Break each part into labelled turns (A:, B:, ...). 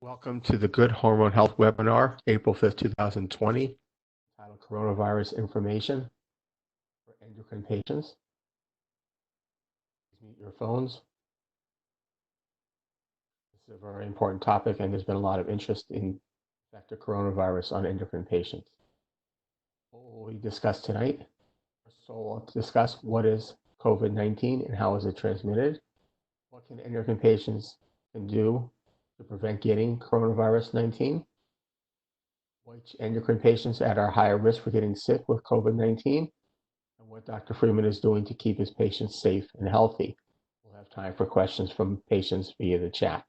A: Welcome to the Good Hormone Health webinar, April 5th, 2020, titled Coronavirus Information for Endocrine Patients. Please mute your phones. This is a very important topic, and there's been a lot of interest in the effect of coronavirus on endocrine patients. What will we discuss tonight? So we'll discuss what is COVID-19 and how is it transmitted, what can endocrine patients do to prevent getting coronavirus 19, which endocrine patients at are higher risk for getting sick with COVID-19, and what Dr. Friedman is doing to keep his patients safe and healthy. We'll have time for questions from patients via the chat.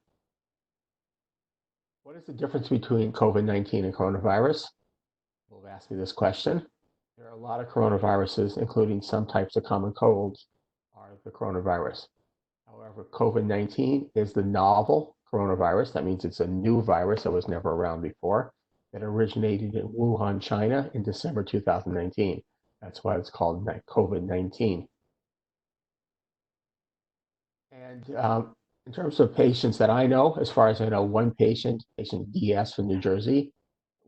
A: What is the difference between COVID-19 and coronavirus? People have asked me this question. There are a lot of coronaviruses, including some types of common colds, are the coronavirus. However, COVID-19 is the novel coronavirus. That means it's a new virus that was never around before, that originated in Wuhan, China in December 2019. That's why it's called COVID-19. And in terms of patients that I know, as far as I know, one patient DS from New Jersey,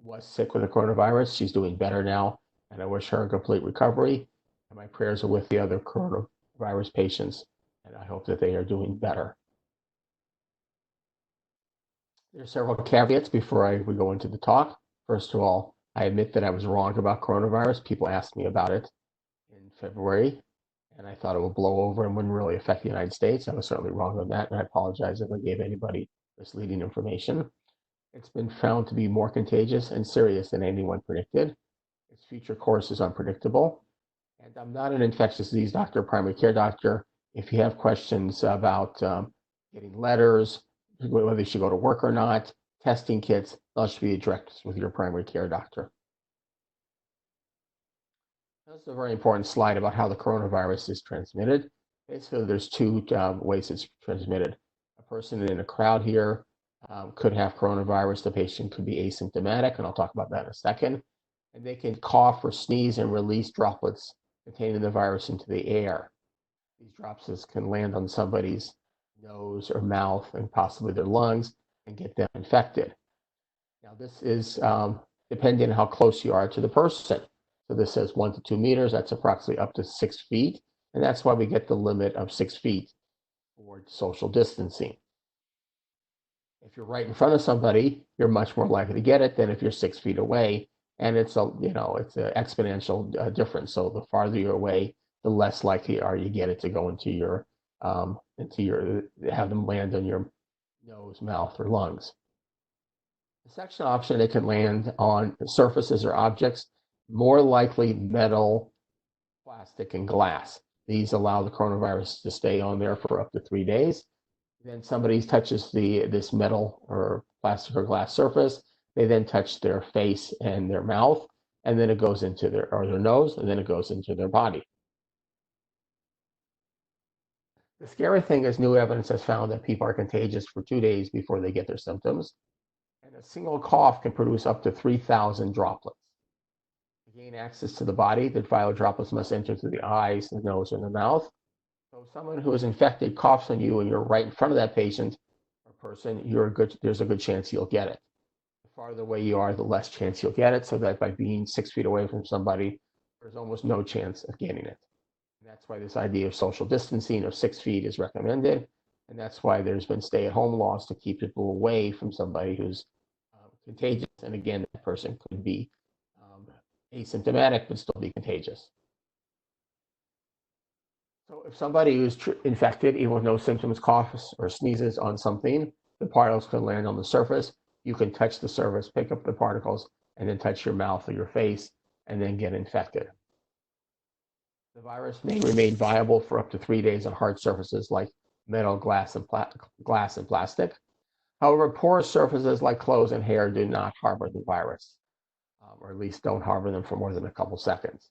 A: was sick with the coronavirus. She's doing better now, and I wish her a complete recovery. And my prayers are with the other coronavirus patients, and I hope that they are doing better. There are several caveats before we go into the talk. First of all, I admit that I was wrong about coronavirus. People asked me about it in February, and I thought it would blow over and wouldn't really affect the United States. I was certainly wrong on that, and I apologize if I gave anybody misleading information. It's been found to be more contagious and serious than anyone predicted. Its future course is unpredictable. And I'm not an infectious disease doctor, primary care doctor. If you have questions about getting letters, whether you should go to work or not, testing kits, those should be addressed with your primary care doctor. This is a very important slide about how the coronavirus is transmitted. Basically, there's two ways it's transmitted. A person in a crowd here could have coronavirus. The patient could be asymptomatic, and I'll talk about that in a second. And they can cough or sneeze and release droplets containing the virus into the air. These droplets can land on somebody's nose or mouth and possibly their lungs and get them infected. Now, this is depending on how close you are to the person. So this says 1 to 2 meters. That's approximately up to 6 feet. And that's why we get the limit of 6 feet for social distancing. If you're right in front of somebody, you're much more likely to get it than if you're 6 feet away. And it's an exponential difference. So the farther you're away, the less likely are you get it to go into your have them land on your nose, mouth, or lungs. The second option, they can land on surfaces or objects, more likely metal, plastic, and glass. These allow the coronavirus to stay on there for up to 3 days. Then somebody touches this metal or plastic or glass surface. They then touch their face and their mouth, and then it goes into their nose, and then it goes into their body. The scary thing is new evidence has found that people are contagious for 2 days before they get their symptoms. And a single cough can produce up to 3,000 droplets. To gain access to the body, the viral droplets must enter through the eyes, the nose, and the mouth. So if someone who is infected coughs on you and you're right in front of that patient or person, there's a good chance you'll get it. The farther away you are, the less chance you'll get it, so that by being 6 feet away from somebody, there's almost no chance of getting it. And that's why this idea of social distancing of 6 feet is recommended. And that's why there's been stay-at-home laws to keep people away from somebody who's contagious. And again, that person could be asymptomatic but still be contagious. So if somebody who's infected, even with no symptoms, coughs or sneezes on something, the particles can land on the surface. You can touch the surface, pick up the particles, and then touch your mouth or your face, and then get infected. The virus may remain viable for up to 3 days on hard surfaces like metal, glass, and plastic. However, porous surfaces like clothes and hair do not harbor the virus, or at least don't harbor them for more than a couple seconds.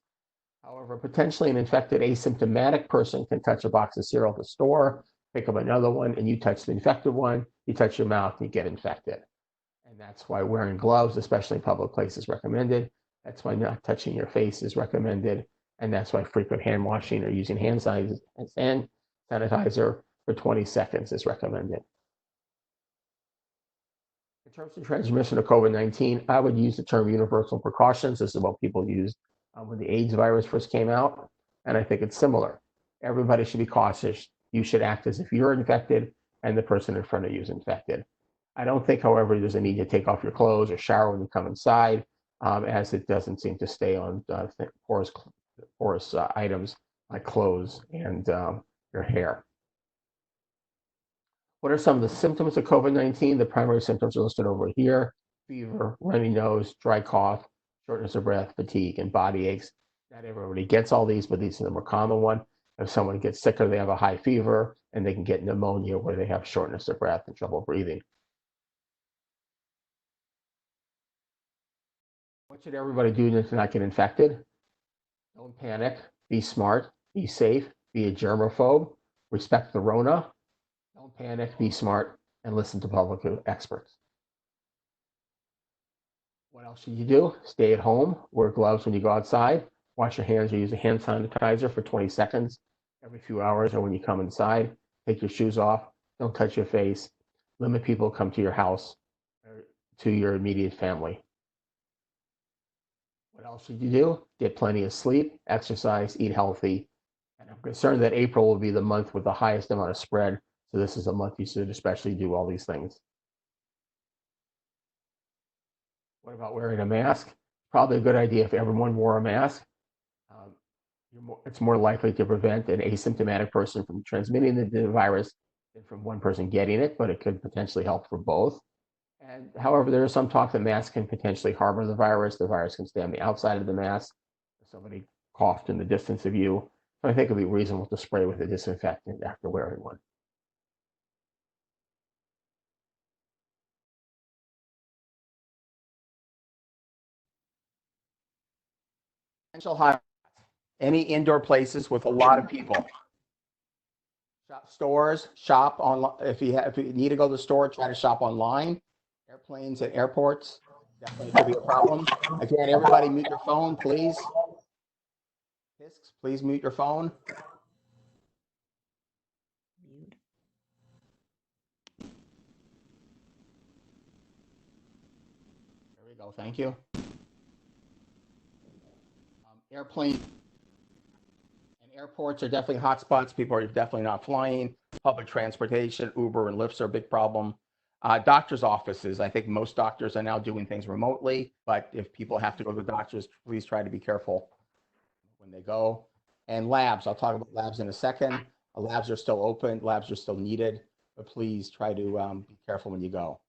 A: However, potentially an infected asymptomatic person can touch a box of cereal at the store, pick up another one, and you touch the infected one, you touch your mouth, and you get infected. And that's why wearing gloves, especially in public places, is recommended. That's why not touching your face is recommended. And that's why frequent hand washing or using hand sanitizer for 20 seconds is recommended. terms of transmission of COVID-19, I would use the term universal precautions. This is what people used when the AIDS virus first came out, and I think it's similar. Everybody should be cautious. You should act as if you're infected and the person in front of you is infected. I don't think, however, there's a need to take off your clothes or shower when you come inside, as it doesn't seem to stay on porous items like clothes and your hair. What are some of the symptoms of COVID-19? The primary symptoms are listed over here: fever, runny nose, dry cough, shortness of breath, fatigue, and body aches. Not everybody gets all these, but these are the more common one. If someone gets sicker, they have a high fever, and they can get pneumonia where they have shortness of breath and trouble breathing. What should everybody do to not get infected? Don't panic, be smart, be safe, be a germaphobe, respect the Rona. Don't panic, be smart, and listen to public experts. What else should you do? Stay at home, wear gloves when you go outside, wash your hands or use a hand sanitizer for 20 seconds every few hours or when you come inside. Take your shoes off, don't touch your face, limit people who come to your house or to your immediate family. What else should you do? Get plenty of sleep, exercise, eat healthy. And I'm concerned that April will be the month with the highest amount of spread. So this is a month you should especially do all these things. What about wearing a mask? Probably a good idea if everyone wore a mask. It's more likely to prevent an asymptomatic person from transmitting the virus than from one person getting it, but it could potentially help for both. And however, there is some talk that masks can potentially harbor the virus. The virus can stay on the outside of the mask. If somebody coughed in the distance of you, so I think it'd be reasonable to spray with a disinfectant after wearing one. Potential high, any indoor places with a lot of people. Shop stores, shop online. If you need to go to the store, try to shop online. Airplanes and airports, definitely could be a problem. Again, everybody mute your phone, please. Pisks, please mute your phone. There we go, thank you. Airplane and airports are definitely hotspots. People are definitely not flying. Public transportation, Uber and Lyfts are a big problem. Doctor's offices, I think most doctors are now doing things remotely, but if people have to go to the doctors, please try to be careful when they go. And labs, I'll talk about labs in a second. Labs are still open, labs are still needed, but please try to be careful when you go.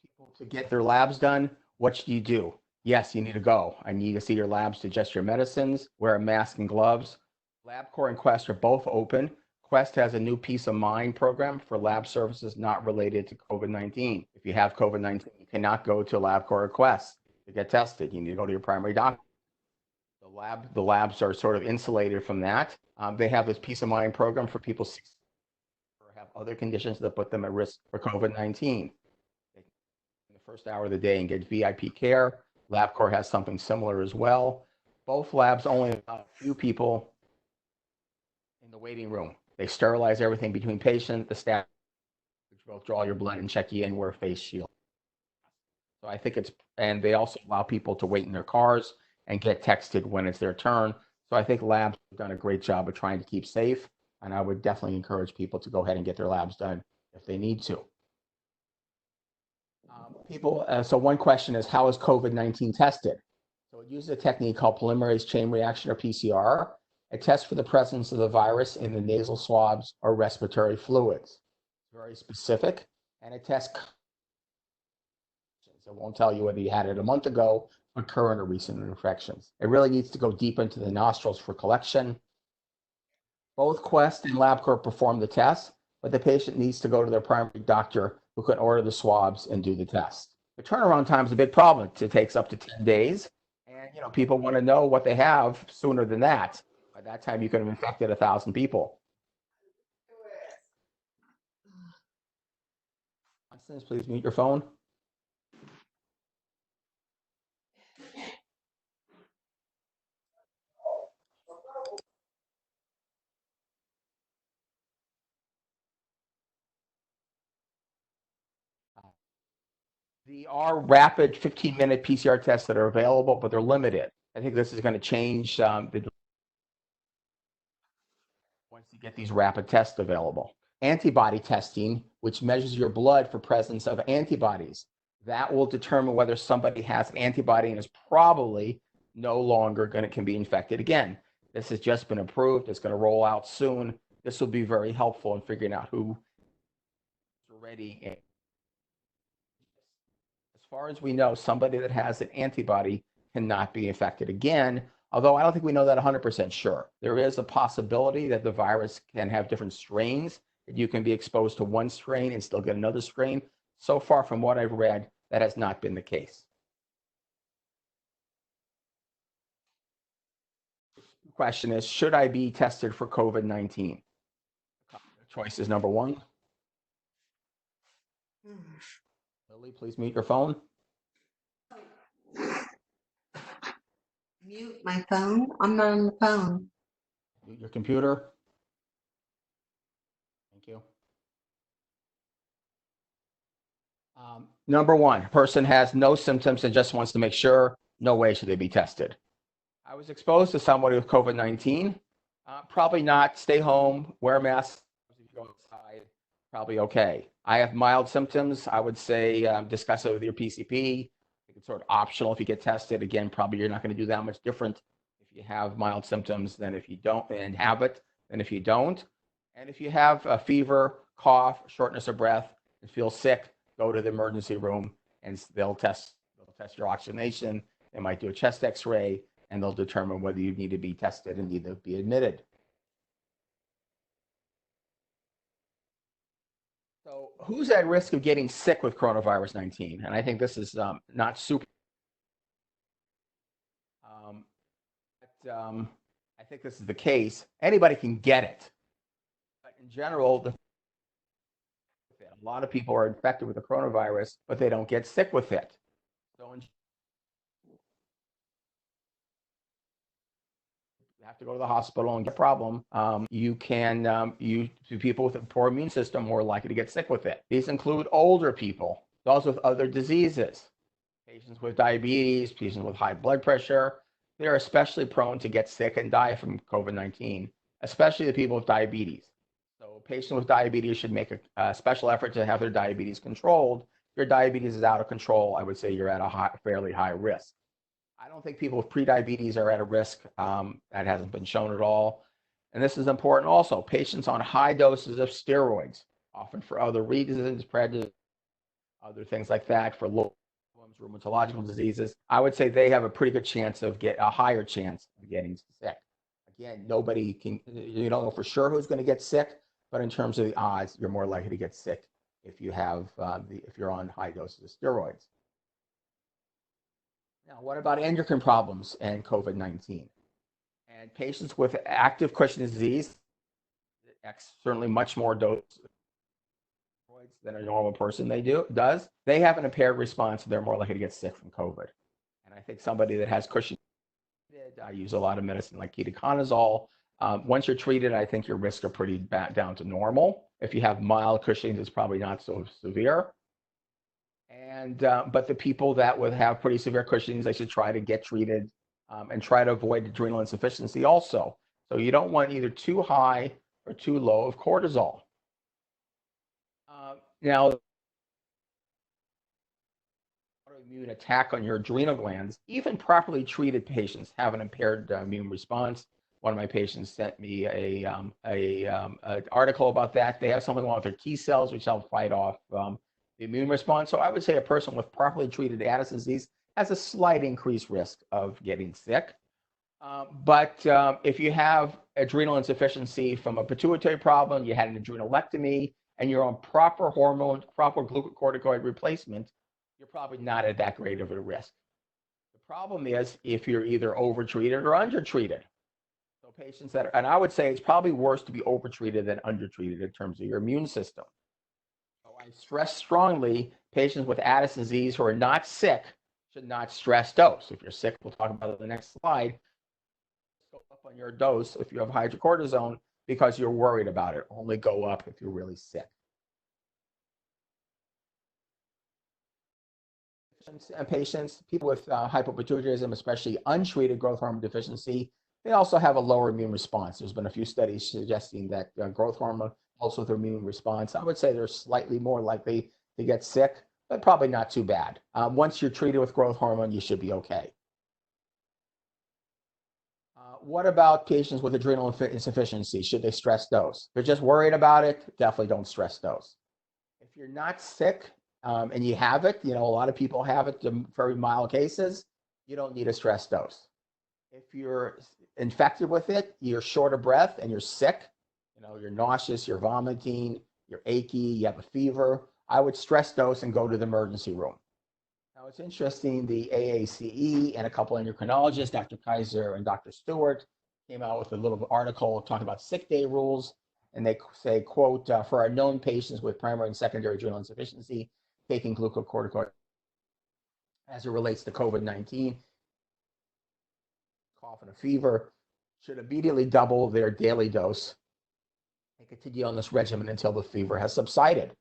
A: People to get their labs done, what should you do? Yes, you need to go. I need to see your labs, digest your medicines, wear a mask and gloves. LabCorp and Quest are both open. Quest has a new peace of mind program for lab services not related to COVID-19. If you have COVID-19, you cannot go to LabCorp or Quest to get tested. You need to go to your primary doctor. The labs are sort of insulated from that. They have this peace of mind program for people who have other conditions that put them at risk for COVID-19. In the first hour of the day and get VIP care. LabCorp has something similar as well. Both labs only allow a few people in the waiting room. They sterilize everything between patient, the staff, which will draw your blood and check you in, wear a face shield. So I think and they also allow people to wait in their cars and get texted when it's their turn. So I think labs have done a great job of trying to keep safe, and I would definitely encourage people to go ahead and get their labs done if they need to. So one question is, how is COVID-19 tested? So it uses a technique called polymerase chain reaction, or PCR. It tests for the presence of the virus in the nasal swabs or respiratory fluids. It's very specific, and it tests. It won't tell you whether you had it a month ago or current or recent infections. It really needs to go deep into the nostrils for collection. Both Quest and LabCorp perform the test, but the patient needs to go to their primary doctor who can order the swabs and do the test. The turnaround time is a big problem. It takes up to 10 days. And people want to know what they have sooner than that. By that time, you could have infected 1,000 people. Constance, please mute your phone. There are rapid 15-minute PCR tests that are available, but they're limited. I think this is going to change once you get these rapid tests available. Antibody testing, which measures your blood for presence of antibodies. That will determine whether somebody has an antibody and is probably no longer can be infected again. This has just been approved. It's going to roll out soon. This will be very helpful in figuring out who is already. As far as we know, somebody that has an antibody cannot be infected again, although I don't think we know that 100% sure. There is a possibility that the virus can have different strains, that you can be exposed to one strain and still get another strain. So far, from what I've read, that has not been the case. The question is, should I be tested for COVID-19? Choice is number one. Lily, please mute your phone.
B: Mute my phone? I'm not on the phone.
A: Mute your computer. Thank you. Number one, person has no symptoms and just wants to make sure, no way should they be tested. I was exposed to somebody with COVID-19. Probably not. Stay home, wear a mask. If you go outside, probably okay. I have mild symptoms. I would say discuss it with your PCP. It's sort of optional if you get tested. Again, probably you're not going to do that much different if you have mild symptoms than if you don't, and have it than if you don't. And if you have a fever, cough, shortness of breath, and feel sick, go to the emergency room and they'll test your oxygenation. They might do a chest x-ray and they'll determine whether you need to be tested and need to be admitted. So who's at risk of getting sick with coronavirus 19? And I think this is not super. I think this is the case. Anybody can get it. But in general, a lot of people are infected with the coronavirus, but they don't get sick with it. So you have to go to the hospital and get a problem. People with a poor immune system more likely to get sick with it. These include older people, those with other diseases, patients with diabetes, patients with high blood pressure. They're especially prone to get sick and die from COVID-19, especially the people with diabetes. So patients with diabetes should make a special effort to have their diabetes controlled. If your diabetes is out of control, I would say you're at a fairly high risk. I don't think people with prediabetes are at a risk. That hasn't been shown at all. And this is important also. Patients on high doses of steroids, often for other reasons, other things like that, for low rheumatological diseases, I would say they have a pretty good chance of a higher chance of getting sick. Again, nobody can, you don't know for sure who's going to get sick, but in terms of the odds, you're more likely to get sick if you have if you're on high doses of steroids. Now, what about endocrine problems and COVID-19? And patients with active Cushing disease, certainly much more dose than a normal person does. They have an impaired response, so they're more likely to get sick from COVID. And I think somebody that has Cushing, I use a lot of medicine like Ketoconazole. Once you're treated, I think your risks are pretty down to normal. If you have mild Cushing, it's probably not so severe. And but the people that would have pretty severe Cushing's, they should try to get treated and try to avoid adrenal insufficiency also. So you don't want either too high or too low of cortisol. Now, autoimmune attack on your adrenal glands, even properly treated patients have an impaired immune response. One of my patients sent me an article about that. They have something wrong with their T cells, which help fight off the immune response. So I would say a person with properly treated Addison's disease has a slight increased risk of getting sick. But if you have adrenal insufficiency from a pituitary problem, you had an adrenalectomy, and you're on proper hormone, proper glucocorticoid replacement, you're probably not at that great of a risk. The problem is if you're either overtreated or undertreated. So patients that are, and I would say it's probably worse to be overtreated than undertreated in terms of your immune system. So I stress strongly patients with Addison's disease who are not sick should not stress dose. If you're sick, we'll talk about it in the next slide. Go up on your dose if you have hydrocortisone because you're worried about it. Only go up if you're really sick. And patients, people with hypopituitarism, especially untreated growth hormone deficiency, they also have a lower immune response. There's been a few studies suggesting that growth hormone helps with their immune response. I would say they're slightly more likely to get sick, but probably not too bad. Once you're treated with growth hormone, you should be okay. What about patients with adrenal insufficiency? Should they stress dose? If they're just worried about it, definitely don't stress dose. If you're not sick and you have it, a lot of people have it in very mild cases, you don't need a stress dose. If you're infected with it, you're short of breath and you're sick, you're nauseous, you're vomiting, you're achy, you have a fever, I would stress dose and go to the emergency room. Now, it's interesting, the AACE and a couple of endocrinologists, Dr. Kaiser and Dr. Stewart, came out with a little article talking about sick day rules. And they say, quote, for our known patients with primary and secondary adrenal insufficiency, taking glucocorticoid as it relates to COVID-19, cough and a fever, should immediately double their daily dose and continue on this regimen until the fever has subsided.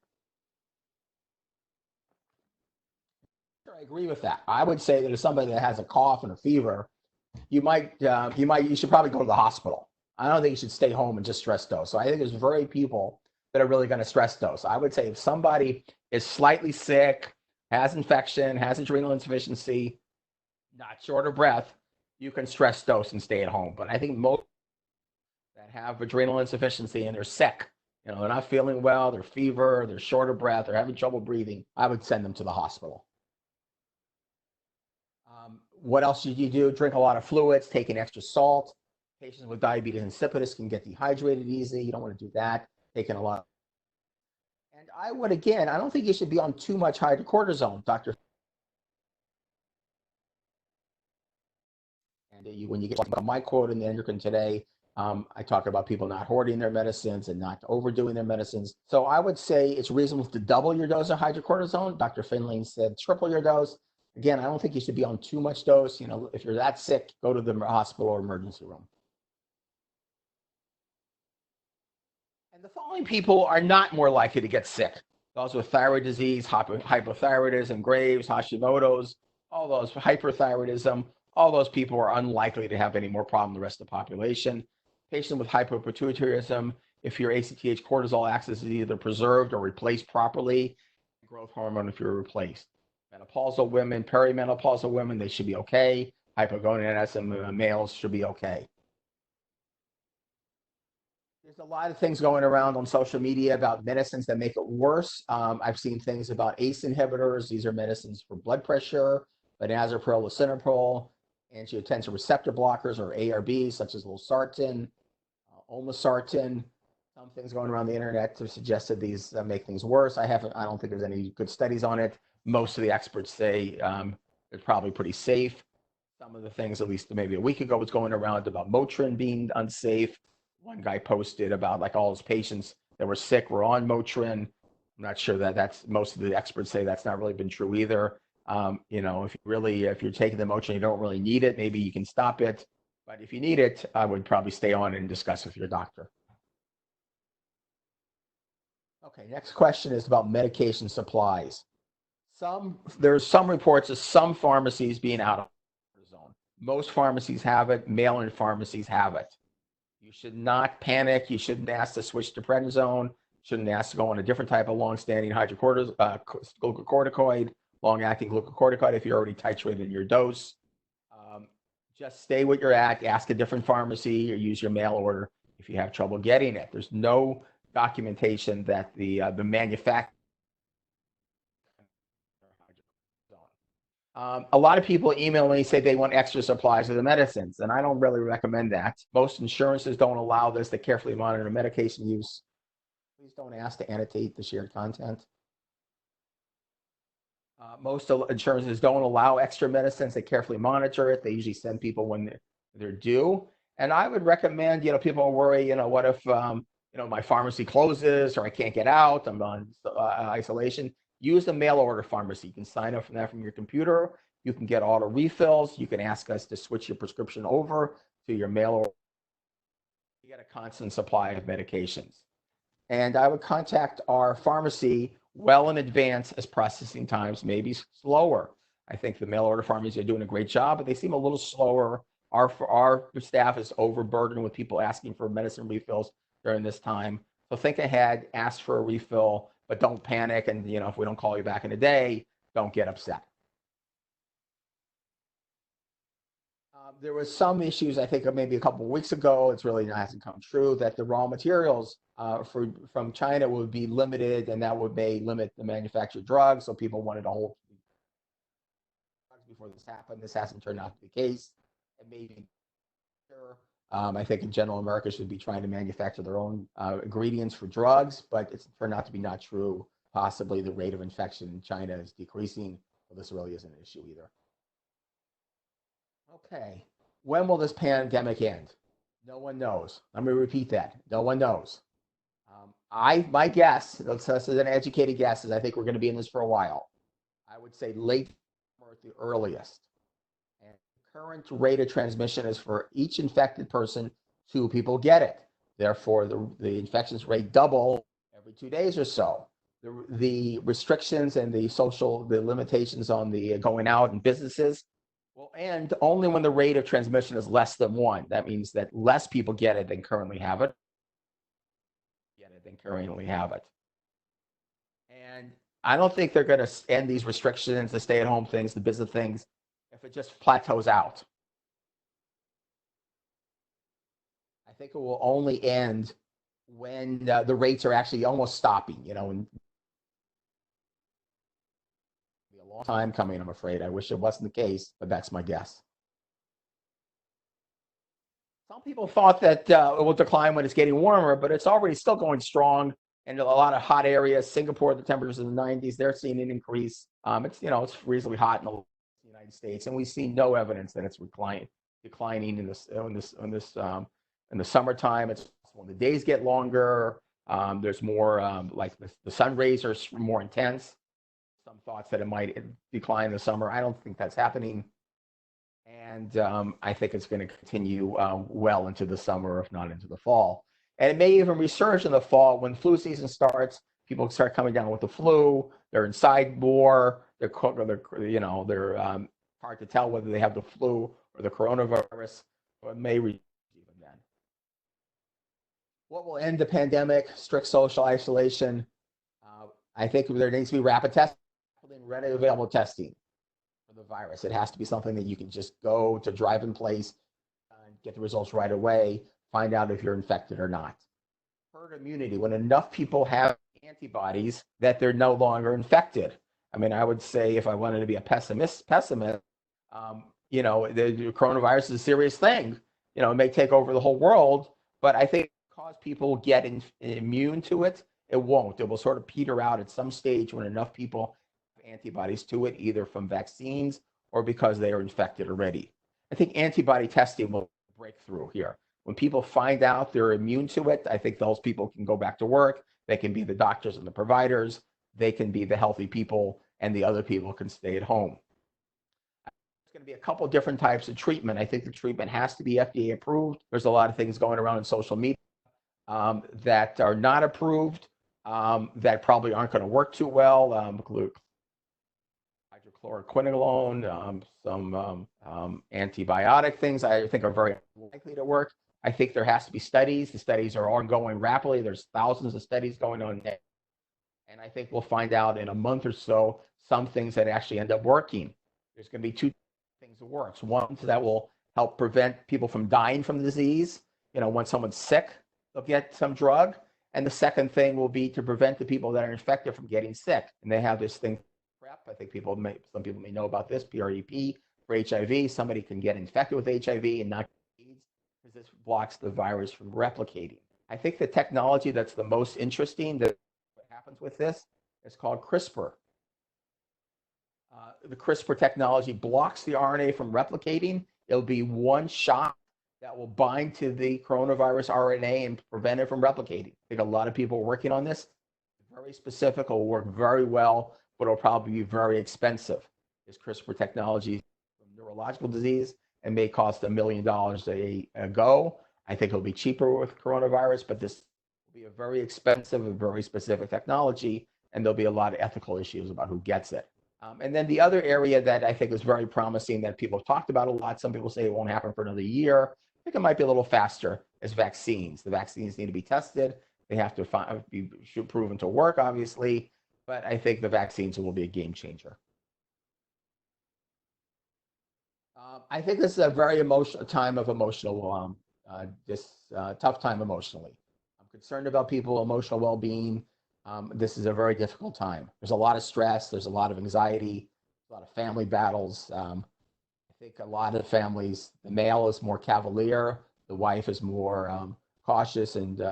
A: I agree with that. I would say that if somebody that has a cough and a fever, you should probably go to the hospital. I don't think you should stay home and just stress dose. So I think there's very people that are really going to stress dose. I would say if somebody is slightly sick, has infection, has adrenal insufficiency, not short of breath, you can stress dose and stay at home. But I think most that have adrenal insufficiency and they're sick, they're not feeling well, they're fever, they're short of breath, they're having trouble breathing, I would send them to the hospital. What else should you do? Drink a lot of fluids, take in extra salt. Patients with diabetes insipidus can get dehydrated easily. You don't want to do that. Taking a lot. And I don't think you should be on too much hydrocortisone, Dr. And when you get my quote in the Endocrine today, I talk about people not hoarding their medicines and not overdoing their medicines. So I would say it's reasonable to double your dose of hydrocortisone. Dr. Finley said triple your dose. Again, I don't think you should be on too much dose. If you're that sick, go to the hospital or emergency room. And the following people are not more likely to get sick. Those with thyroid disease, hypothyroidism, Graves, Hashimoto's, all those hyperthyroidism, all those people are unlikely to have any more problem than the rest of the population. Patient with hypopituitarism, if your ACTH cortisol axis is either preserved or replaced properly, growth hormone if you're replaced. Menopausal women, perimenopausal women, they should be okay. Hypogonadism males should be okay. There's a lot of things going around on social media about medicines that make it worse. I've seen things about ACE inhibitors. These are medicines for blood pressure, benazepril, lisinopril, angiotensin receptor blockers or ARBs, such as losartan, olmesartan. Some things going around the internet to suggest that these make things worse. I don't think there's any good studies on it. Most of the experts say it's probably pretty safe. Some of the things, at least maybe a week ago, was going around about Motrin being unsafe. One guy posted about like all his patients that were sick were on Motrin. I'm not sure that's most of the experts say that's not really been true either. If you're taking the Motrin, you don't really need it. Maybe you can stop it, but if you need it, I would probably stay on and discuss with your doctor. Okay, next question is about medication supplies. There's some reports of some pharmacies being out of cortisone. Most pharmacies have it. Mail-in pharmacies have it. You should not panic. You shouldn't ask to switch to prednisone. Shouldn't ask to go on a different type of long-standing glucocorticoid, long-acting glucocorticoid if you're already titrated your dose. Just stay where you're at. Ask a different pharmacy or use your mail order if you have trouble getting it. There's no documentation that the manufacturer. A lot of people email me and say they want extra supplies of the medicines, and I don't really recommend that. Most insurances don't allow this. They carefully monitor medication use. Please don't ask to annotate the shared content. Most insurances don't allow extra medicines. They carefully monitor it. They usually send people when they're due. And I would recommend, people worry, what if my pharmacy closes or I can't get out, I'm on isolation, use the mail order pharmacy. You can sign up for that from your computer. You can get auto refills. You can ask us to switch your prescription over to your mail order. You get a constant supply of medications. And I would contact our pharmacy well in advance, as processing times may be slower. I think the mail order pharmacies are doing a great job, but they seem a little slower. Our staff is overburdened with people asking for medicine refills during this time. So think ahead, ask for a refill, but don't panic. And if we don't call you back in a day, don't get upset. There was some issues, I think maybe a couple of weeks ago, it's really hasn't come true, that the raw materials from China would be limited, and that may limit the manufactured drugs. So people wanted to hold drugs before this happened. This hasn't turned out to be the case. It may be I think in general, America should be trying to manufacture their own ingredients for drugs, but it's turned out to be not true. Possibly the rate of infection in China is decreasing. Well, this really isn't an issue either. Okay, when will this pandemic end? No one knows. Let me repeat that. No one knows. My guess, this is an educated guess, is I think we're going to be in this for a while. I would say late summer at the earliest. And the current rate of transmission is for each infected person, 2 people get it. Therefore, the infections rate double every 2 days or so. The restrictions and the limitations on the going out and businesses will end only when the rate of transmission is less than 1. That means that less people get it than currently have it. And I don't think they're going to end these restrictions, the stay-at-home things, the business things, if it just plateaus out. I think it will only end when the rates are actually almost stopping, and be a long time coming, I'm afraid. I wish it wasn't the case, but that's my guess. Some people thought that it will decline when it's getting warmer, but it's already still going strong. And a lot of hot areas, Singapore, the temperatures in the 90s, they're seeing an increase. It's reasonably hot in the United States, and we see no evidence that it's declining in the summertime. It's when the days get longer. There's more like the sun rays are more intense. Some thoughts that it might decline in the summer. I don't think that's happening. And I think it's going to continue well into the summer, if not into the fall. And it may even resurge in the fall when flu season starts. People start coming down with the flu. They're inside more. They're hard to tell whether they have the flu or the coronavirus. So it may resurge even then. What will end the pandemic? Strict social isolation. I think there needs to be rapid testing, readily available testing for the virus. It has to be something that you can just go to drive-in place and get the results right away, find out if you're infected or not. Herd immunity, when enough people have antibodies that they're no longer infected. I mean, I would say if I wanted to be a pessimist, the coronavirus is a serious thing. It may take over the whole world, but I think because people get immune to it, it won't. It will sort of peter out at some stage when enough people have antibodies to it, either from vaccines or because they are infected already. I think antibody testing will break through here. When people find out they're immune to it, I think those people can go back to work. They can be the doctors and the providers. They can be the healthy people, and the other people can stay at home. There's going to be a couple different types of treatment. I think the treatment has to be FDA approved. There's a lot of things going around in social media that are not approved, that probably aren't going to work too well, include hydrochloroquinone, some antibiotic things I think are very likely to work. I think there has to be studies. The studies are ongoing rapidly. There's thousands of studies going on now. And I think we'll find out in a month or so some things that actually end up working. There's going to be 2 things that works. One that will help prevent people from dying from the disease. When someone's sick, they'll get some drug. And the second thing will be to prevent the people that are infected from getting sick. And they have this thing, PrEP. I think some people may know about this, PrEP, for HIV. Somebody can get infected with HIV and not get AIDS because this blocks the virus from replicating. I think the technology that's the most interesting, that what happens with this, is called CRISPR. The CRISPR technology blocks the RNA from replicating. It'll be one shot that will bind to the coronavirus RNA and prevent it from replicating. I think a lot of people are working on this. Very specific, will work very well, but it'll probably be very expensive. This CRISPR technology from neurological disease and may cost $1 million a go. I think it'll be cheaper with coronavirus, but this will be a very expensive and very specific technology, and there'll be a lot of ethical issues about who gets it. And then the other area that I think is very promising that people have talked about a lot, some people say it won't happen for another year. I think it might be a little faster, is vaccines. The vaccines need to be tested. They have to be proven to work, obviously, but I think the vaccines will be a game changer. I think this is a very emotional time of emotional, tough time emotionally. I'm concerned about people's emotional well-being. This is a very difficult time. There's a lot of stress. There's a lot of anxiety, a lot of family battles. I think a lot of families, the male is more cavalier, the wife is more cautious and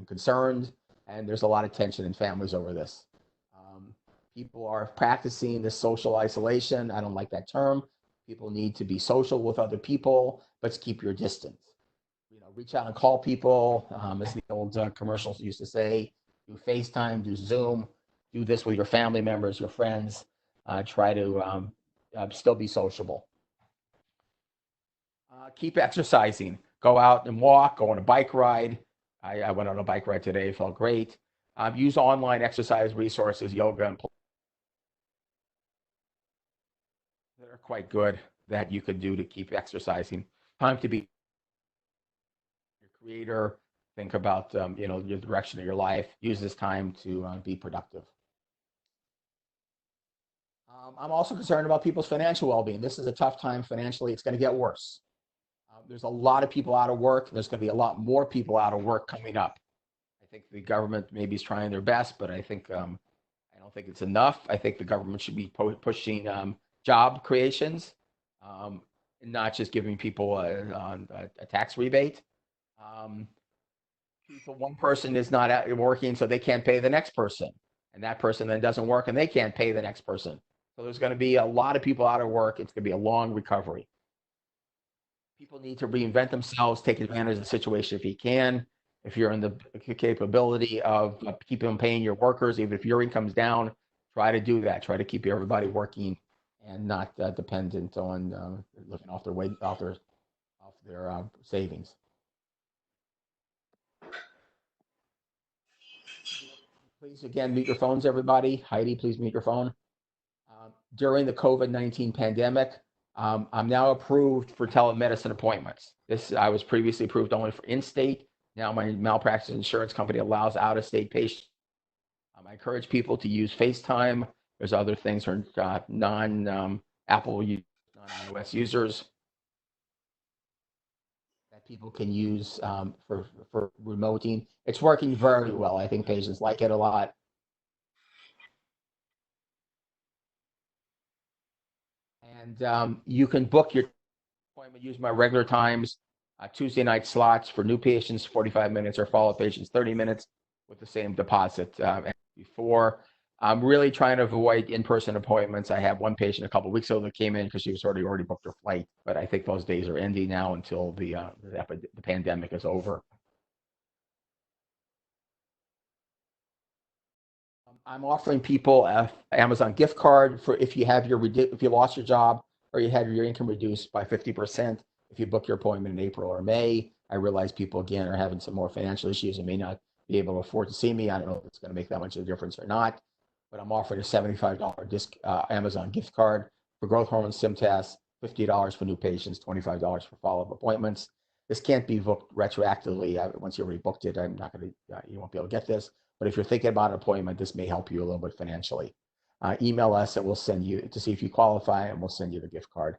A: concerned, and there's a lot of tension in families over this. People are practicing this social isolation. I don't like that term. People need to be social with other people, but keep your distance. Reach out and call people, as the old commercials used to say. Do FaceTime, do Zoom, do this with your family members, your friends. Try to still be sociable. Keep exercising. Go out and walk, go on a bike ride. I went on a bike ride today, felt great. Use online exercise resources, yoga, and that are quite good that you could do to keep exercising. Time to be your creator. Think about your direction of your life. Use this time to be productive. I'm also concerned about people's financial well-being. This is a tough time financially. It's going to get worse. There's a lot of people out of work. There's going to be a lot more people out of work coming up. I think the government maybe is trying their best, but I don't think it's enough. I think the government should be pushing job creations, and not just giving people a tax rebate. One person is not working, so they can't pay the next person, and that person then doesn't work, and they can't pay the next person. So there's going to be a lot of people out of work. It's going to be a long recovery. People need to reinvent themselves, take advantage of the situation if you can. If you're in the capability of keeping paying your workers, even if your income's down, try to do that. Try to keep everybody working and not dependent on living off their savings. Please, again, mute your phones, everybody. Heidi, please mute your phone. During the COVID-19 pandemic, I'm now approved for telemedicine appointments. I was previously approved only for in-state. Now my malpractice insurance company allows out-of-state patients. I encourage people to use FaceTime. There's other things for non-Apple, non-iOS users that people can use for remoting. It's working very well. I think patients like it a lot. And you can book your appointment, use my regular times, Tuesday night slots for new patients, 45 minutes, or follow-up patients, 30 minutes with the same deposit as before. I'm really trying to avoid in-person appointments. I had one patient a couple of weeks ago that came in because she was already booked her flight, but I think those days are ending now until the pandemic is over. I'm offering people an Amazon gift card for if you lost your job or you had your income reduced by 50% if you book your appointment in April or May. I realize people again are having some more financial issues and may not be able to afford to see me. I don't know if it's going to make that much of a difference or not, but I'm offering a $75 Amazon gift card for growth hormone sim tests, $50 for new patients, $25 for follow-up appointments. This can't be booked retroactively. Once you already booked it, you won't be able to get this. But if you're thinking about an appointment, this may help you a little bit financially. Email us and we'll send you to see if you qualify, and we'll send you the gift card.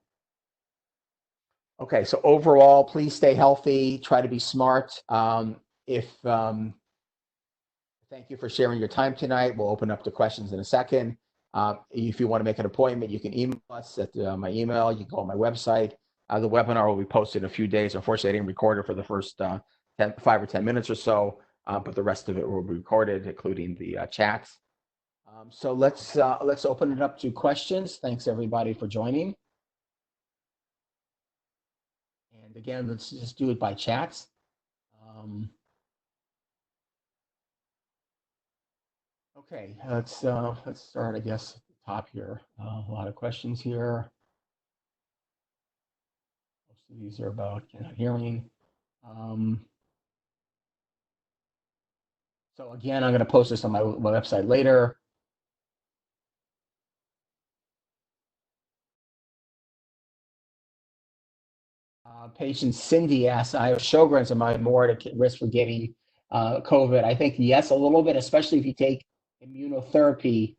A: Okay, so overall, please stay healthy. Try to be smart. Thank you for sharing your time tonight. We'll open up to questions in a second. If you want to make an appointment, you can email us at my email. You can go on my website. The webinar will be posted in a few days. Unfortunately, I didn't record it for the first 5 or 10 minutes or so, but the rest of it will be recorded, including the chats. So let's open it up to questions. Thanks everybody for joining. And And again, let's just do it by chats. Okay, let's start, I guess, at the top here. A lot of questions here. Most of these are about hearing. So again, I'm going to post this on my website later. Patient Cindy asks, I have Sjogren's. Am I more at risk for getting COVID? I think yes, a little bit, especially if you take immunotherapy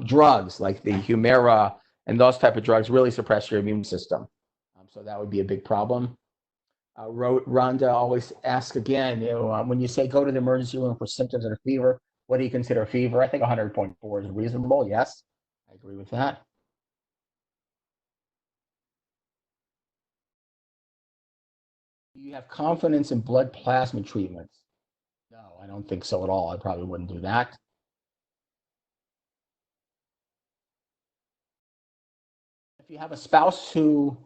A: drugs like the Humira and those type of drugs really suppress your immune system. So that would be a big problem. Rhonda always asks again, when you say go to the emergency room for symptoms of a fever, what do you consider a fever? I think 100.4 is reasonable. Yes, I agree with that. Do you have confidence in blood plasma treatments? No, I don't think so at all. I probably wouldn't do that. If you have a spouse who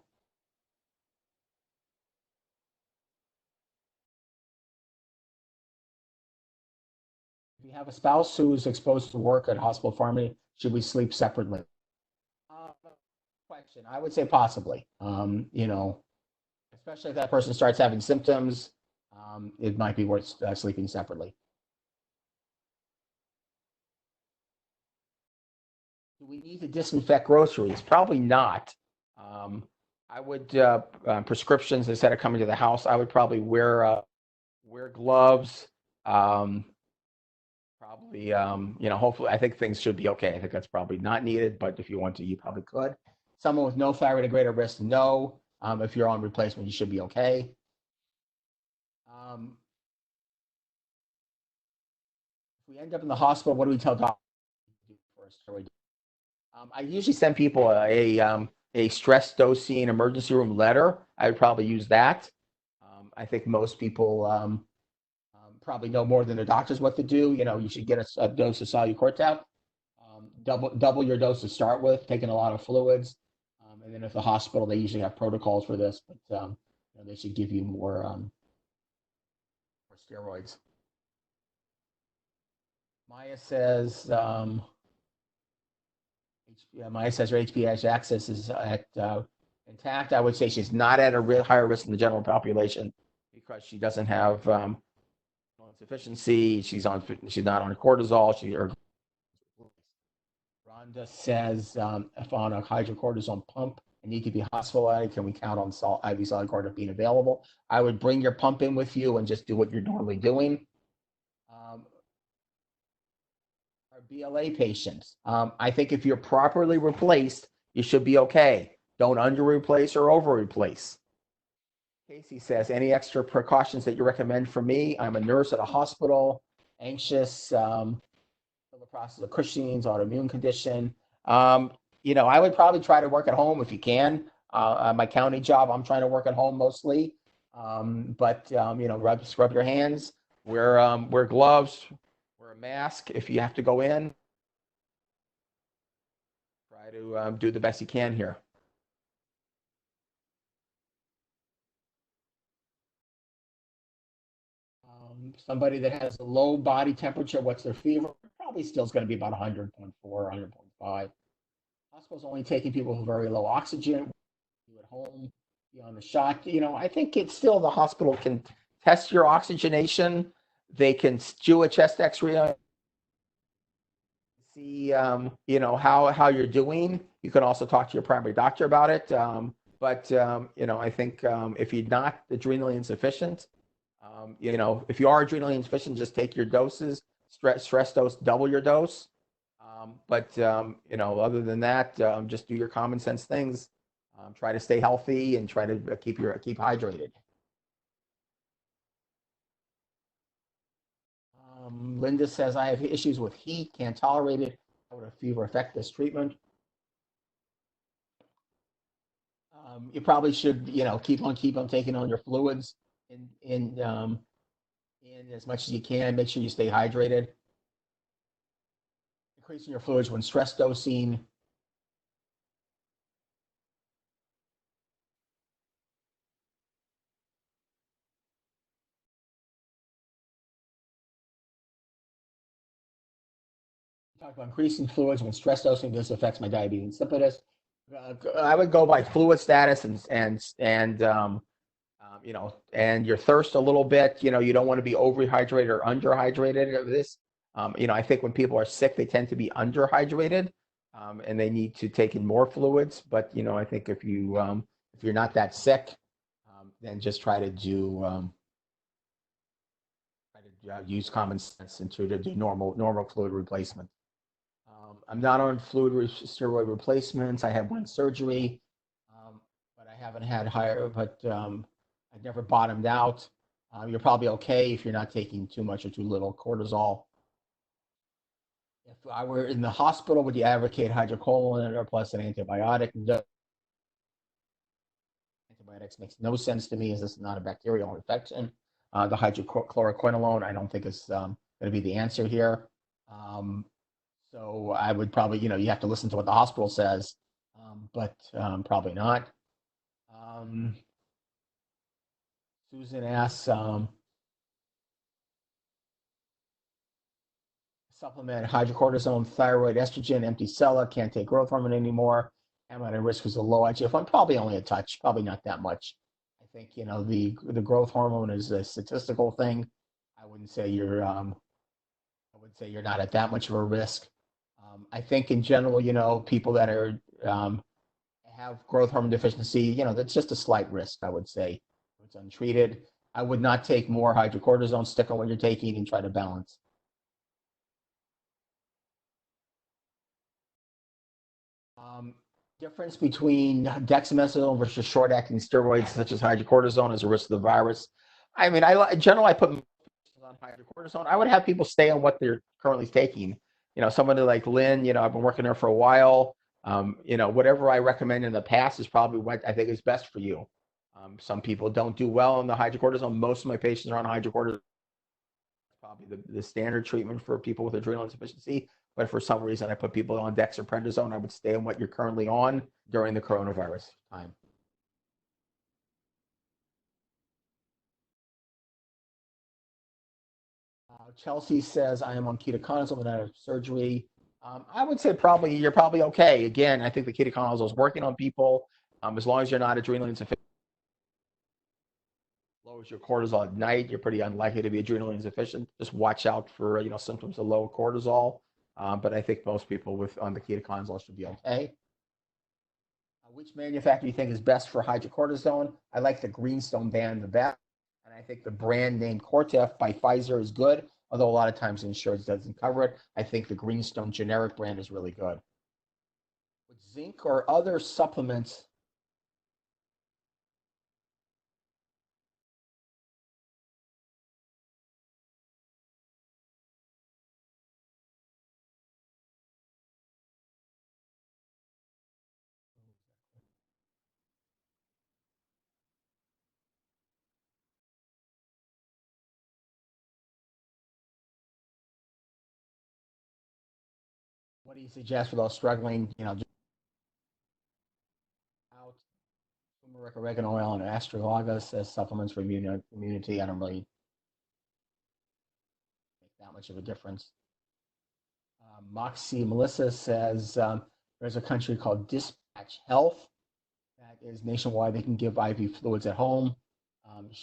A: is exposed to work at hospital pharmacy, should we sleep separately? Uh, Question. I would say possibly. Especially if that person starts having symptoms, it might be worth sleeping separately. Do we need to disinfect groceries? Probably not. I would prescriptions instead of coming to the house. I would probably wear gloves. Probably, hopefully, I think things should be okay. I think that's probably not needed, but if you want to, you probably could. Someone with no thyroid at greater risk, no. If you're on replacement, you should be okay. If we end up in the hospital, what do we tell doctors to do for a steroid? I usually send people a stress dosing emergency room letter. I would probably use that. I think most people probably know more than the doctors what to do. You should get a dose of Solucortap. Double your dose to start with, taking a lot of fluids. And then at the hospital, they usually have protocols for this, but they should give you more steroids. Maya says, Maya says her HPH axis is at intact. I would say she's not at a higher risk than the general population because she doesn't have insufficiency. She's not on cortisol. Rhonda says, if on a hydrocortisone pump and need to be hospitalized, can we count on IV solid cortisone being available? I would bring your pump in with you and just do what you're normally doing. Our BLA patients, I think if you're properly replaced, you should be okay. Don't under replace or over replace. Casey says, any extra precautions that you recommend for me? I'm a nurse at a hospital, anxious, the process of Cushing's, autoimmune condition. I would probably try to work at home if you can. My county job, I'm trying to work at home mostly. Rub your hands, wear gloves, wear a mask if you have to go in. Try to do the best you can here. Somebody that has a low body temperature, what's their fever? Probably still is going to be about 100.4, 100.5. Hospital's only taking people with very low oxygen. You at home, be on the shot. I think it's still the hospital can test your oxygenation. They can do a chest X-ray, see, how you're doing. You can also talk to your primary doctor about it. I think if you're not adrenally insufficient, if you are adrenally insufficient, just take your doses, stress dose, double your dose. Other than that, just do your common sense things. Try to stay healthy and try to keep hydrated. Linda says, I have issues with heat, can't tolerate it. How would a fever affect this treatment? You probably should, keep on taking on your fluids in as much as you can. Make sure you stay hydrated. Increasing your fluids when stress dosing. Talk about increasing fluids when stress dosing. This affects my diabetes insipidus. I would go by fluid status and your thirst a little bit. You don't want to be overhydrated or underhydrated of this. I think when people are sick, they tend to be underhydrated, and they need to take in more fluids. But I think if you're not that sick, then just try to use common sense and to do normal fluid replacement. I'm not on steroid replacements. I had one surgery, but I haven't had higher. But I've never bottomed out. You're probably okay if you're not taking too much or too little cortisol. If I were in the hospital, would you advocate hydrocolon or plus an antibiotic? No. Antibiotics makes no sense to me, as this is not a bacterial infection. The hydrochloroquinolone, I don't think is going to be the answer here. So I would probably, you have to listen to what the hospital says, but probably not. Susan asks, supplement hydrocortisone, thyroid, estrogen, empty cella, can't take growth hormone anymore. Am I at risk because of low IGF-1? Probably only a touch, probably not that much. I think, the growth hormone is a statistical thing. I would say you're not at that much of a risk. I think in general, people that are have growth hormone deficiency, that's just a slight risk, I would say. If it's untreated. I would not take more hydrocortisone, stick on what you're taking and try to balance. Difference between dexamethasone versus short-acting steroids such as hydrocortisone as a risk of the virus. I mean, in general, I put on hydrocortisone. I would have people stay on what they're currently taking. Somebody like Lynn, I've been working there for a while. Whatever I recommend in the past is probably what I think is best for you. Some people don't do well on the hydrocortisone. Most of my patients are on hydrocortisone. Probably the standard treatment for people with adrenal insufficiency. But for some reason, I put people on dexamethasone. I would stay on what you're currently on during the coronavirus time. Chelsea says, I am on ketoconazole without surgery. I would say you're probably okay. Again, I think the ketoconazole is working on people. As long as you're not adrenal insufficient, lowers your cortisol at night, you're pretty unlikely to be adrenally insufficient. Just watch out for symptoms of low cortisol. But I think most people on the ketoconazole should be okay. Which manufacturer do you think is best for hydrocortisone? I like the Greenstone band the best, and I think the brand name Cortef by Pfizer is good, although a lot of times insurance doesn't cover it. I think the Greenstone generic brand is really good. With zinc or other supplements, what do you suggest for those struggling? Just out turmeric, oregano oil, and astragalus as supplements for immunity. I don't really make that much of a difference. Moxie Melissa says there's a country called Dispatch Health that is nationwide. They can give IV fluids at home.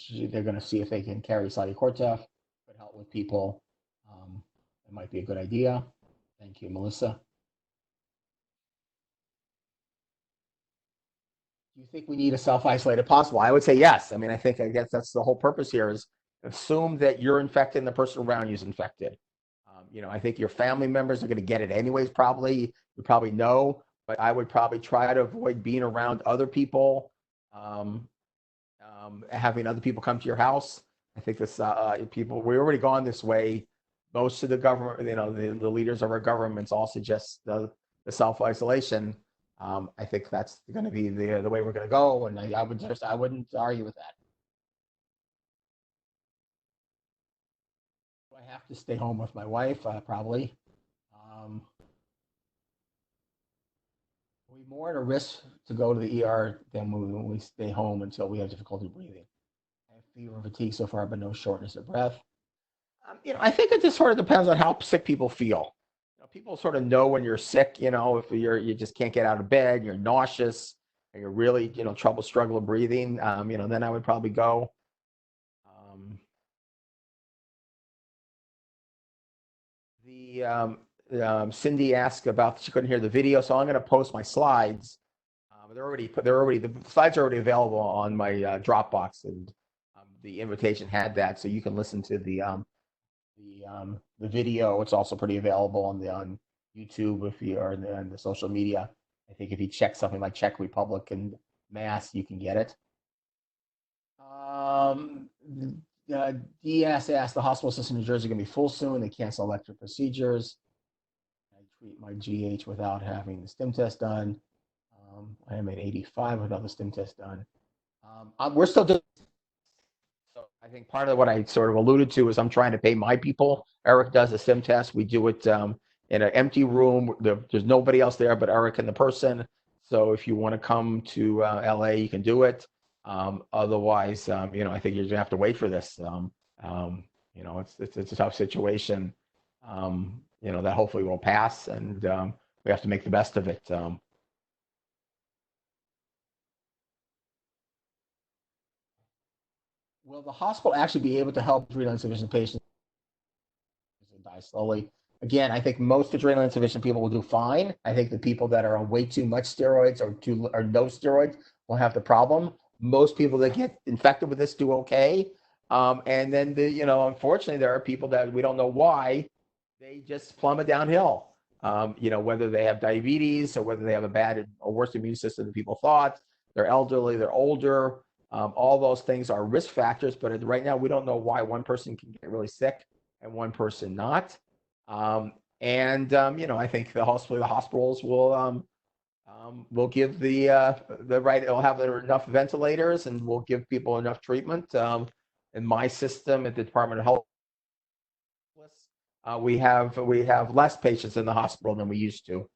A: They're going to see if they can carry Cortef. Could help with people. It might be a good idea. Thank you, Melissa. Do you think we need a self-isolated possible? I would say yes. I guess that's the whole purpose here is assume that you're infected and the person around you is infected. I think your family members are going to get it anyways, probably. You probably know, but I would probably try to avoid being around other people, having other people come to your house. I think this we're already gone this way. Most of the government, the leaders of our governments all suggest the self-isolation. I think that's going to be the way we're going to go, and I wouldn't argue with that. I have to stay home with my wife, probably. We more at a risk to go to the ER than when we stay home until we have difficulty breathing. I have fever and fatigue so far, but no shortness of breath. I think it just sort of depends on how sick people feel. People sort of know when you're sick, if you just can't get out of bed, you're nauseous, and you're really, trouble struggling breathing, then I would probably go. Um, the Cindy asked about she couldn't hear the video, so I'm going to post my slides. The slides are already available on my Dropbox, and the invitation had that, so you can listen to the video. It's also pretty available on YouTube if you are in the social media. I think if you check something like Czech Republic and Mass, you can get it. Um, DS asked, the hospital system in New Jersey is going to be full soon. They cancel elective procedures. I treat my GH without having the stim test done. I am at 85 without the stim test done. We're still doing. So I think part of what I sort of alluded to is I'm trying to pay my people. Eric does the stim test. We do it in an empty room. There's nobody else there but Eric and the person. So if you want to come to LA, you can do it. Otherwise, I think you're gonna have to wait for this. It's a tough situation. That hopefully will pass, and we have to make the best of it. Will the hospital actually be able to help adrenal insufficient patients die slowly? Again, I think most adrenal insufficient people will do fine. I think the people that are on way too much steroids or no steroids will have the problem. Most people that get infected with this do okay. And then unfortunately, there are people that we don't know why they just plummet downhill. Whether they have diabetes or whether they have a bad or worse immune system than people thought, they're elderly, they're older. All those things are risk factors, but right now we don't know why one person can get really sick and one person not. I think the hospitals will give the right. It'll have enough ventilators and will give people enough treatment. In my system at the Department of Health, we have less patients in the hospital than we used to.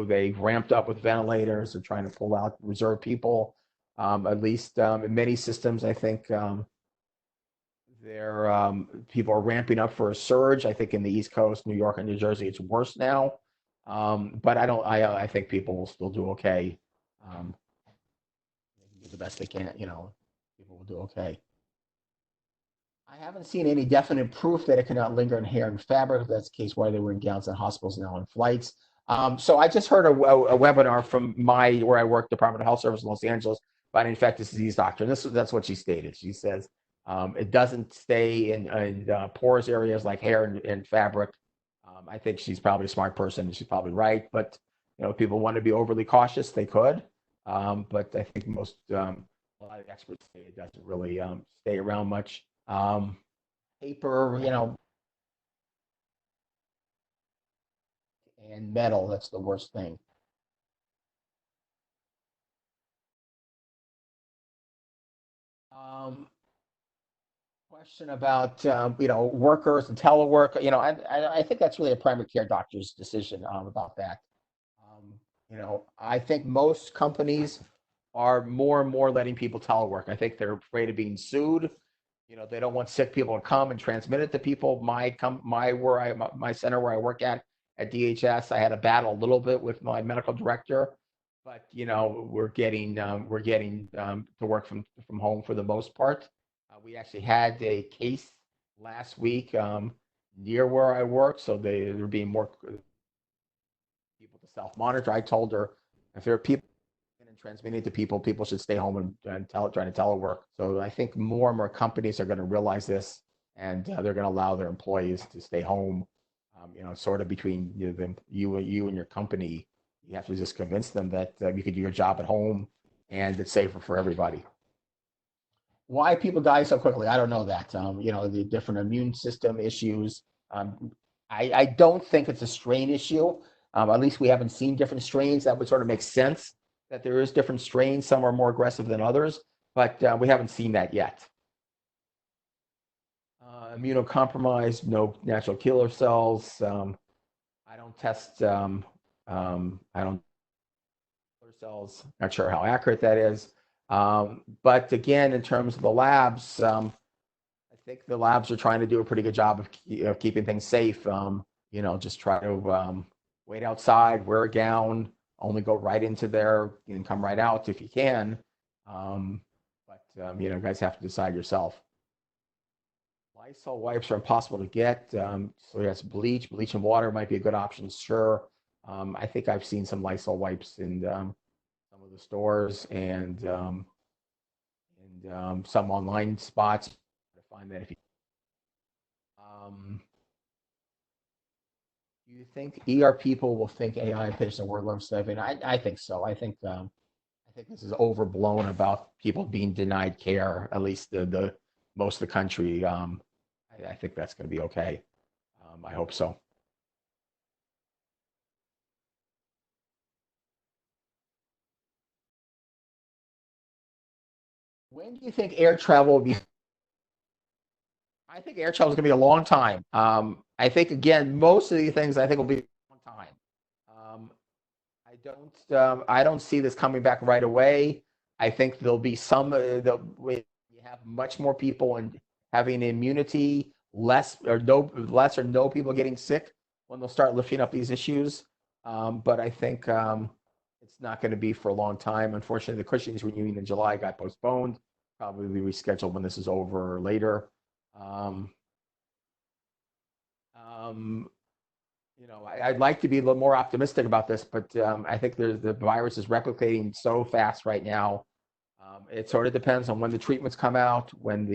A: They've ramped up with ventilators. They're trying to pull out reserve people. At least in many systems, I think people are ramping up for a surge. I think in the East Coast, New York and New Jersey, it's worse now. But I think people will still do okay. They can do the best they can. People will do okay. I haven't seen any definite proof that it cannot linger in hair and fabric. If that's the case, why they were in gowns in hospitals now on flights. So I just heard a webinar from where I work, Department of Health Service in Los Angeles, by an infectious disease doctor. And that's what she stated. She says it doesn't stay in porous areas like hair and fabric. I think she's probably a smart person. She's probably right. But if people want to be overly cautious, they could. But I think a lot of experts say it doesn't really stay around much. Paper, and metal, that's the worst thing. Question about, workers and telework, I think that's really a primary care doctor's decision about that. I think most companies are more and more letting people telework. I think they're afraid of being sued. They don't want sick people to come and transmit it to people. My center where I work at DHS, I had a battle a little bit with my medical director, but we're getting to work from home for the most part. We actually had a case last week near where I work, so they're being more people to self-monitor. I told her if there are people and transmitting to people, people should stay home and trying to telework. So I think more and more companies are going to realize this, and they're going to allow their employees to stay home. Sort of between you and your company, you have to just convince them that you could do your job at home and it's safer for everybody. Why people die so quickly, I don't know that. The different immune system issues. I don't think it's a strain issue. At least we haven't seen different strains. That would sort of make sense that there is different strains. Some are more aggressive than others, but we haven't seen that yet. Immunocompromised, no natural killer cells. I don't test. I don't killer cells. Not sure how accurate that is. But again, in terms of the labs, I think the labs are trying to do a pretty good job of keeping things safe. just try to wait outside, wear a gown, only go right into there and come right out if you can. But guys have to decide yourself. Lysol wipes are impossible to get. So yes, bleach and water might be a good option, sure. I think I've seen some Lysol wipes in some of the stores and some online spots to find that if you. Um, do you think ER people will think AI patients are workload stuffing? I think so. I think this is overblown about people being denied care. At least the most of the country. I think that's going to be okay. I hope so. When do you think air travel will be? I think air travel is going to be a long time. I think again, most of these things I think will be a long time. Um, I don't see this coming back right away. I think there'll be when you have much more people and having immunity, less or no people getting sick when they'll start lifting up these issues. But I think it's not going to be for a long time. Unfortunately, the Cushing's reunion in July got postponed. Probably be rescheduled when this is over or later. Um, um, I'd like to be a little more optimistic about this, but I think the virus is replicating so fast right now. It sort of depends on when the treatments come out, when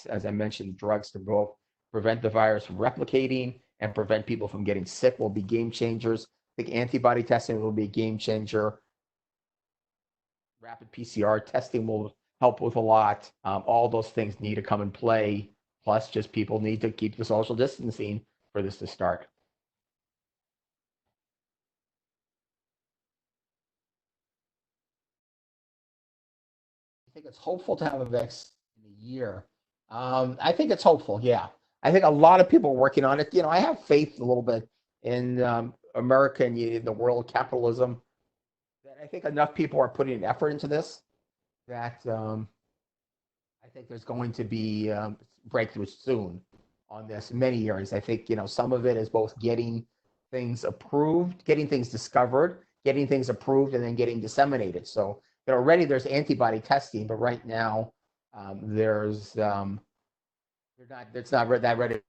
A: as I mentioned, drugs to both prevent the virus from replicating and prevent people from getting sick will be game changers. I think antibody testing will be a game changer. Rapid PCR testing will help with a lot. All those things need to come in play. Plus, just people need to keep the social distancing for this to start. I think it's hopeful to have a vaccine in a year. I think it's hopeful. Yeah, I think a lot of people are working on it. I have faith a little bit in America and the world capitalism. That I think enough people are putting effort into this that I think there's going to be breakthroughs soon on this in many areas. I think some of it is both getting things approved, getting things discovered, getting things approved, and then getting disseminated. So already there's antibody testing, but right now there's they're not it's not that ready.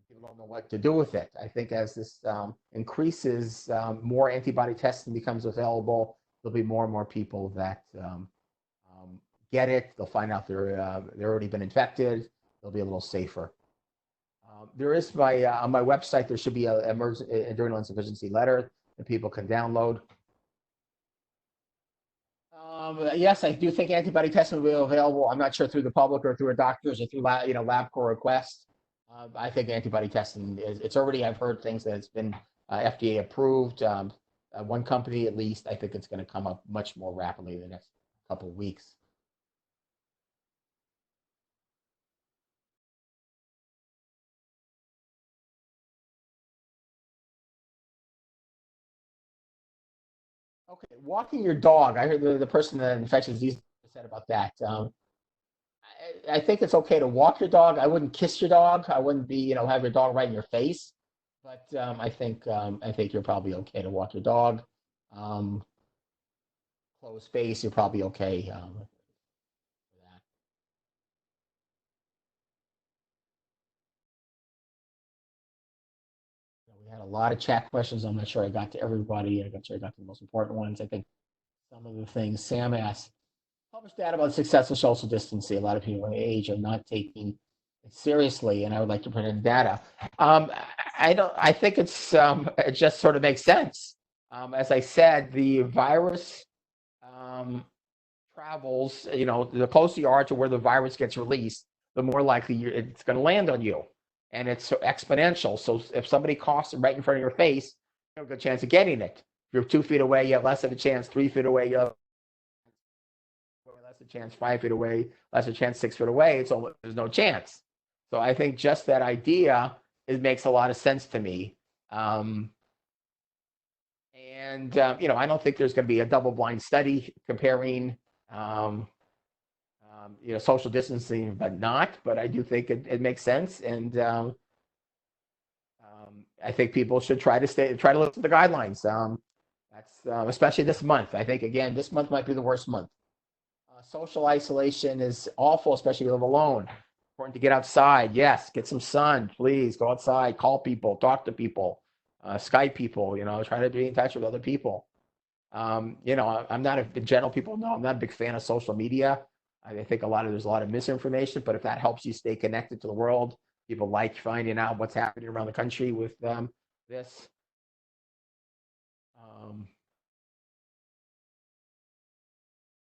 A: People don't know what to do with it. I think as this increases, more antibody testing becomes available. There'll be more and more people that um, get it. They'll find out they're already been infected. They'll be a little safer. There is on my website. There should be an adrenal insufficiency letter that people can download. Yes, I do think antibody testing will be available. I'm not sure through the public or through a doctor's or through LabCorp requests. I think antibody testing it's already. I've heard things that it's been FDA approved. One company at least. I think it's going to come up much more rapidly in the next couple of weeks. Okay, walking your dog. I heard the person that infectious disease said about that. I think it's okay to walk your dog. I wouldn't kiss your dog. I wouldn't have your dog right in your face. But I think you're probably okay to walk your dog. Um, Closed space, you're probably okay for that. We had a lot of chat questions. I'm not sure I got to everybody. I'm not sure I got to the most important ones. I think some of the things Sam asked. Published data about successful social distancing. A lot of people my age are not taking it seriously, and I would like to print in data. Um, I don't. I think it just sort of makes sense. As I said, the virus um, travels. The closer you are to where the virus gets released, the more likely it's going to land on you, and it's so exponential. So if somebody coughs right in front of your face, you have a good chance of getting it. If you're 2 feet away, you have less of a chance. 3 feet away, you have less a chance. 5 feet away, less a chance. 6 feet away, there's no chance. So I think just that idea it makes a lot of sense to me. Um, and I don't think there's going to be a double-blind study comparing, um, social distancing, but not. But I do think it makes sense, and I think people should try to look to the guidelines. That's especially this month. I think again, this month might be the worst month. Social isolation is awful, especially if you live alone. Important to get outside. Yes, get some sun, please. Go outside, call people, talk to people, Skype people. Try to be in touch with other people. I'm not in general, people know I'm not a big fan of social media. I think there's a lot of misinformation, but if that helps you stay connected to the world, people like finding out what's happening around the country with this. Um,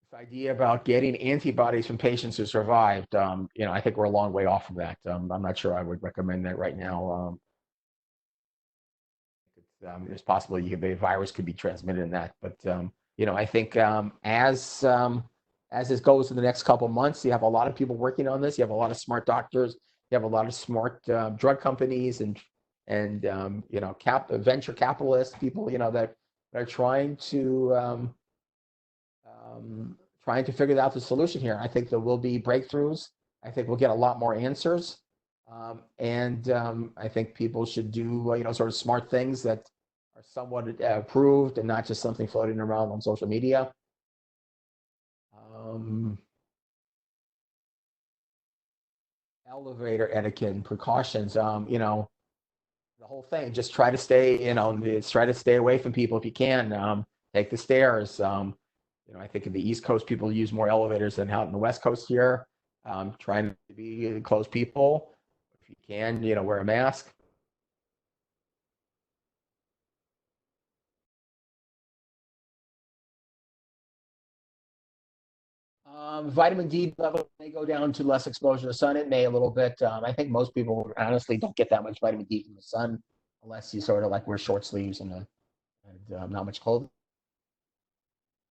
A: this idea about getting antibodies from patients who survived, I think we're a long way off from that. I'm not sure I would recommend that right now. It's possible the virus could be transmitted in that, but I think as this goes in the next couple of months, you have a lot of people working on this. You have a lot of smart doctors. You have a lot of smart drug companies and venture capitalists, people that are trying to figure out the solution here. I think there will be breakthroughs. I think we'll get a lot more answers. And I think people should do, sort of smart things that are somewhat approved and not just something floating around on social media. Elevator etiquette and precautions, the whole thing, just try to stay away from people if you can. Take the stairs. I think in the East Coast, people use more elevators than out in the West Coast here. Trying to be close people. If you can, wear a mask. Vitamin D level may go down to less exposure to the sun. It may a little bit. I think most people honestly don't get that much vitamin D from the sun unless you sort of like wear short sleeves and not much clothing.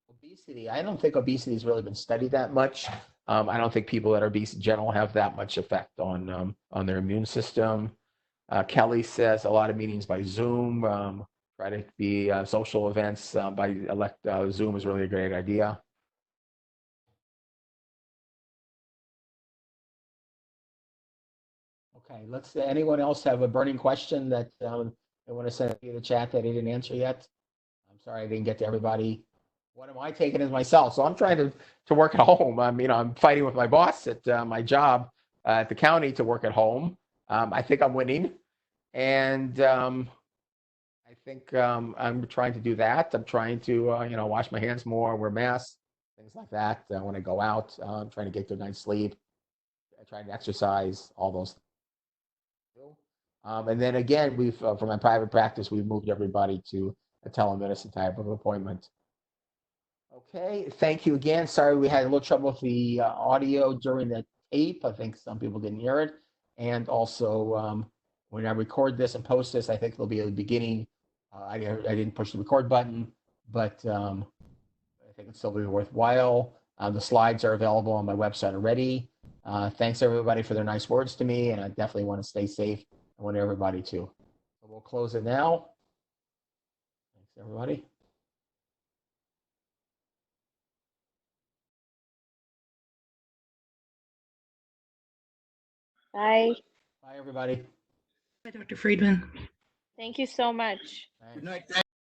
A: Obesity. I don't think obesity has really been studied that much. I don't think people that are obese in general have that much effect on their immune system. Kelly says a lot of meetings by Zoom. Try to be social events by Zoom is really a great idea. Okay, anyone else have a burning question that they want to send to the chat that I didn't answer yet? I'm sorry I didn't get to everybody. What am I taking as myself? So I'm trying to work at home. I'm fighting with my boss at my job at the county to work at home. I think I'm winning, and I think I'm trying to do that. I'm trying to wash my hands more, wear masks, things like that when I go out. I'm trying to get good night's sleep. I try to exercise, all those things. And then again, for my private practice, we've moved everybody to a telemedicine type of appointment. Okay, thank you again. Sorry we had a little trouble with the audio during the tape. I think some people didn't hear it. And also, when I record this and post this, I think there'll be a beginning. I didn't push the record button, but I think it'll still be worthwhile. The slides are available on my website already. Thanks everybody for their nice words to me, and I definitely want to stay safe. I want everybody to. So we'll close it now. Thanks everybody.
C: Bye.
A: Bye everybody.
B: Bye, Dr. Friedman.
C: Thank you so much.
A: Thanks.
B: Good night.